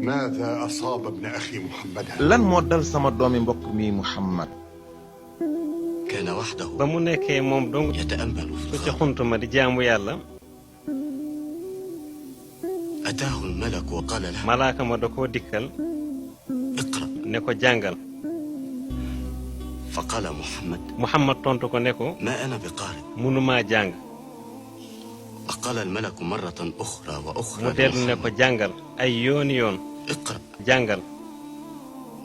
ماذا أصاب ابن أخي محمد؟ lan moo dal sama doomi mbokk mi Muhammad. كان وحده ba mu nekkee moom dong يتأمل في su ca الغار. xuntuma di jaamu yàlla أتاه الملك وقال له malaaka ma da koo dikkal اقرأ. ne ko jàngal. فقال محمد Muhammad tontu ko ne ko ما أنا بقارئ. mënumaa jàng. فقال الملك مرة أخرى وأخرى mu dellu ne ko لمحمد jàngal ay yooni yoon اقرأ. jàngal.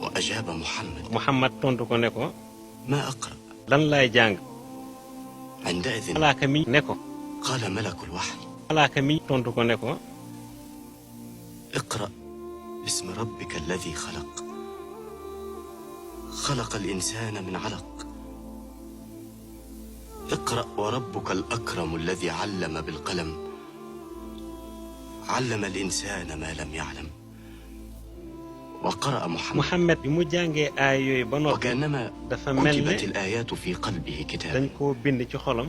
وأجاب محمد Muhammad tontu ko ne ko ما أقرأ. lan laay jàng. عندئذ malaaka mi ne ko قال ملك الوحي malaaka mi tontu ko ne ko اقرأ باسم ربك الذي خلق. خلق الإنسان من علق. اقرأ وربك الأكرم الذي علم بالقلم. علم الإنسان ما لم يعلم. وقرأ محمد Muhammad bi mu jàngee aay yooyu ba noppi وكأنما dafa mel كتبت ne الآيات في قلبه dañ كتابا. koo bind ci xolam.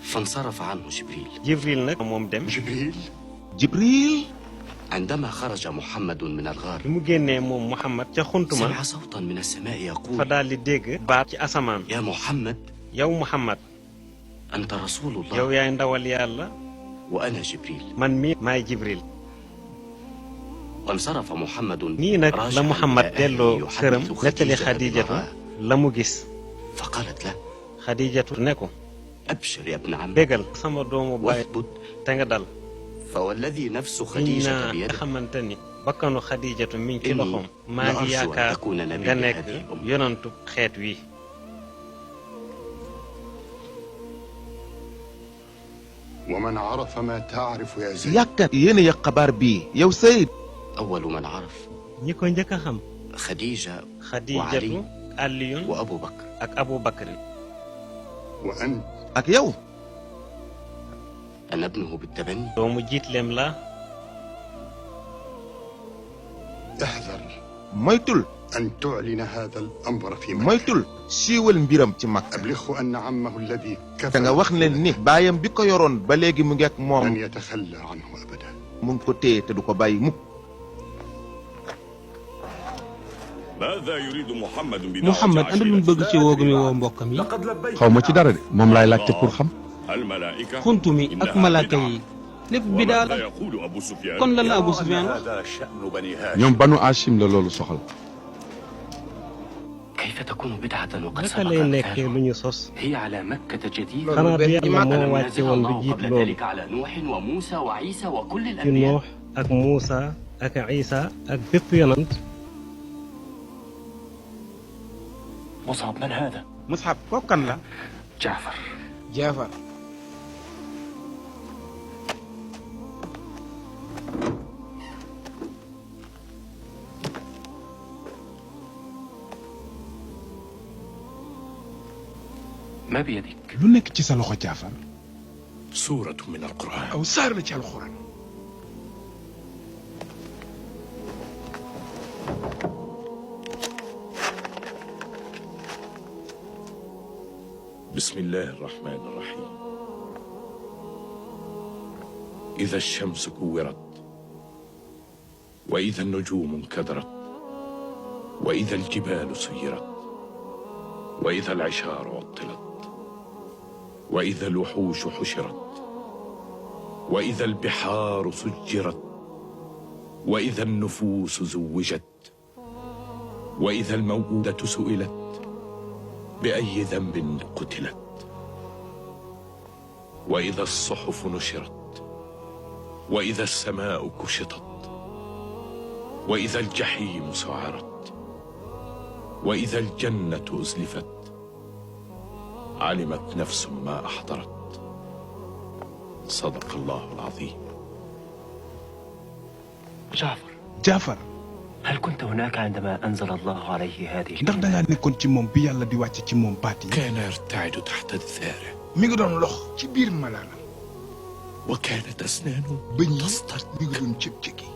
فانصرف عنه جبريل. Jibril nag moom dem. جبريل Jibril. عندما خرج محمد من الغار bi mu génnee moom Muhammad ca xuntuma سمع صوتا من السماء fa يقول daal di dégg baat ci asamaan. يا محمد yow Muhammad أنت رسول yow الله yaay ndawal yàlla وأنا جبريل. man mii maay Jibril. وانصرف محمد nii nag la راجعا Muhammad إلى أهله delloo këram يحدث nettali خديجة Xadijatu بما رأى. la mu gis. فقالت له Xadijatu ne ko أبشر يا ابن عم bégal sama doomu baay واثبت. te nga dal. فوالذي نفس giñ خديجة naa nga بيده xamante ni bakkanu Xadijatu mi ngi ci إني loxoom. maa ngi لأرجو أن yaakaar تكون نبي nga nekk هذه الأمة. yonantu xeet wi. ومن عرف ما تعرف يا زيد yàkkat yéen a yëg xabaar bii yow Seyd. أول من عرف ñi ko njëkk a xam. خديجة Xadijatu Aliyun وأبو بكر. ak Abu Bakr. وأنت ak yow. أنا ابنه بالتبني. doomu jiitleem la. احذر moytul أن تعلن هذا الأمر في مكة. moytul siiwal mbiram ci Makka. أبلغه أن عمه الذي te كفى nga wax leen ni baayam bi ko yoroon ba léegi mu ngi ak لن moom يتخلى عنه أبدا. mu ngi ko téye te du ko bàyyi mukk. ماذا يريد محمد Muhammad ana lu mu bëgg ci woogu mi woo mbokkam yi. xaw ma ci dara de moom laay laajte pour xam. الملائكة xuntu mi ak malaaka yi lépp bi daal وماذا يقول أبو سفيان kon lan la Abu Sufyaan wax. هذا شأن بني هاشم ñoom banu Hashim la loolu soxal. كيف تكون بدعة وقد naka lay سبقت nekkee lu ñu sos. هي على مكة جديدة. xanaa du yàlla moo ألم wàcce ينزل woon lu الله jiit قبل loolu ذلك على نوح وموسى وعيسى وكل ci الأنبياء. Nuux ak Muusa ak Isa ak bépp yonant. مصعب من هذا؟ Mus'ab kooku kan la. جعفر. Jaafar. ما بيدك؟ lu nekk ci sa loxo Jaafar سورة من القرآن aw saar la ci alxuraan بسم الله الرحمن الرحيم إذا الشمس كورت وإذا النجوم انكدرت وإذا الجبال سيرت وإذا العشار عطلت وإذا الوحوش حشرت وإذا البحار سجرت وإذا النفوس زوجت وإذا الموءودة سئلت بأي ذنب قتلت وإذا الصحف نشرت وإذا السماء كشطت وإذا الجحيم سعرت وإذا الجنة أزلفت علمت نفس ما أحضرت صدق الله العظيم. جعفر Jaafar هل كنت هناك عندما أنزل الله عليه هذه ndax dangaa nekkoon ci moom bi yàlla di wàcce ci moom baat yi كان يرتعد تحت دثاره mi ngi doon lox ci biir malaanam وكانت أسنانه bëñ yi تصطر mi ngi doon cëg-cëgi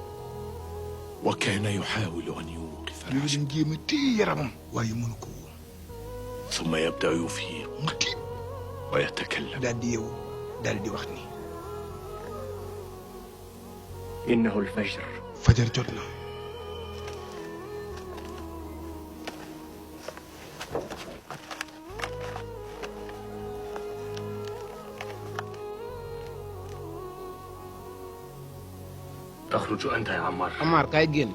وكان يحاول أن يوقف mi ngi العشق doon jéem a téye yaramam waaye mënu ko woon ثم يبدأ يفيق mu tiit ويتكلم daal di yeewu daal di wax ni إنه الفجر fajar jot na. تخرج أنت يا عمار. Amar kaay génn.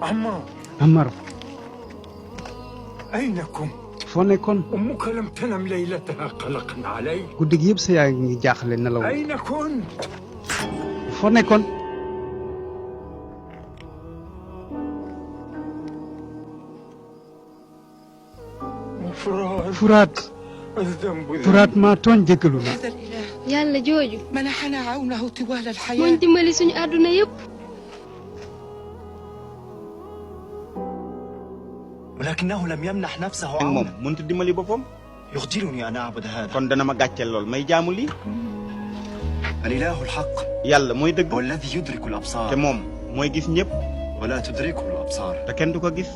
عمار Amar أينكم؟ foo nekkoon أمك لم تنم ليلتها قلقا علي. guddi gi yëpp sa yaay ngi jaaxle nelaw. أين كنت؟ foo nekkoon. Furaat الذنب Furaat maa tooñ jéggalu na. هذا الإله yàlla jooju منحنا عونه طوال mooñ الحياة. dimbali suñu àdduna yépp ولكنه لم يمنح نفسه moom عونا. mënut a dimbali boppam يخجلني أن أعبد هذا. kon dana ma gàcceel lool may jaamu lii الإله الحق yàlla mooy dëgg هو الذي يدرك te الأبصار moom mooy gis ñëpp ولا تدركه الأبصار. te kenn du ko gis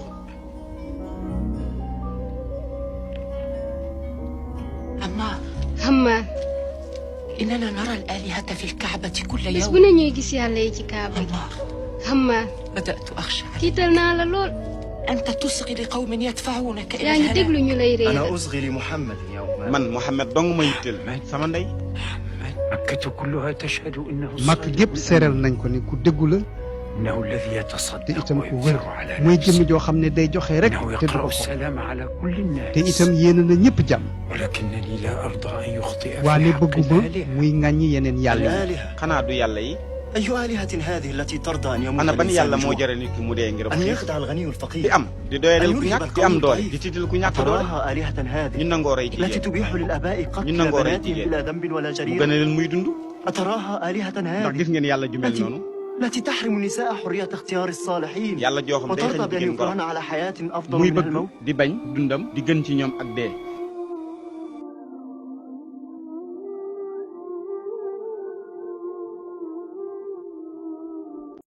عمار Hamma إننا نرى الآلهة في الكعبة كل bés bu يوم. ne ñuy gis yàlla yi ci kaaba gi عمار Hamma بدأت أخشى. tiital naa la lool أنت تصغي لقوم يدفعونك إلى yaa ngi déglu الهلاك. ñu lay réeral أنا أصغي لمحمد يوما. man Mouhamed dong ma yitteel sama ndey مكة كلها تشهد إنه Makk gépp seeral nañ ko ni ku déggu la إنه الذي te يتصدق itam ku wér وينفر على mooy نفسه. jëmm joo xam ne day joxe rek إنه te du يقرأ ko xool السلام على كل te الناس. itam yéene na ñëpp jàmm. ولكنني لا أرضى أن يخطئ في waane حق bëgguma الآلهة. muy ŋàññi yeneen yàlla yi. الآلهة xanaa du yàlla yi أي آلهة هذه التي ترضى أن يموت ana ban الإنسان yàlla moo بجوع؟ jare nit ki mu dee ngir أن xiif يخدع الغني di الفقير. am di doyadal ku ñàkk di am doole di tiital ku ñàkk doole تراها آلهة ñu هذه nangoo rey التي jigéen تبيح للآباء قتل ننغو رأي بناتهم جيجين. بلا ذنب ولا mu gën a جريرة. leen muy dund أتراها آلهة ndax gis هذه ngeen yàlla ju mel noonu التي تحرم النساء حرية اختيار الصالحين yàlla joo xam day وترضى xañ بأن jigéen يكرهن gorom على حياة أفضل muy من bëgg الموت. di bañ dundam di gën ci ñoom ak dee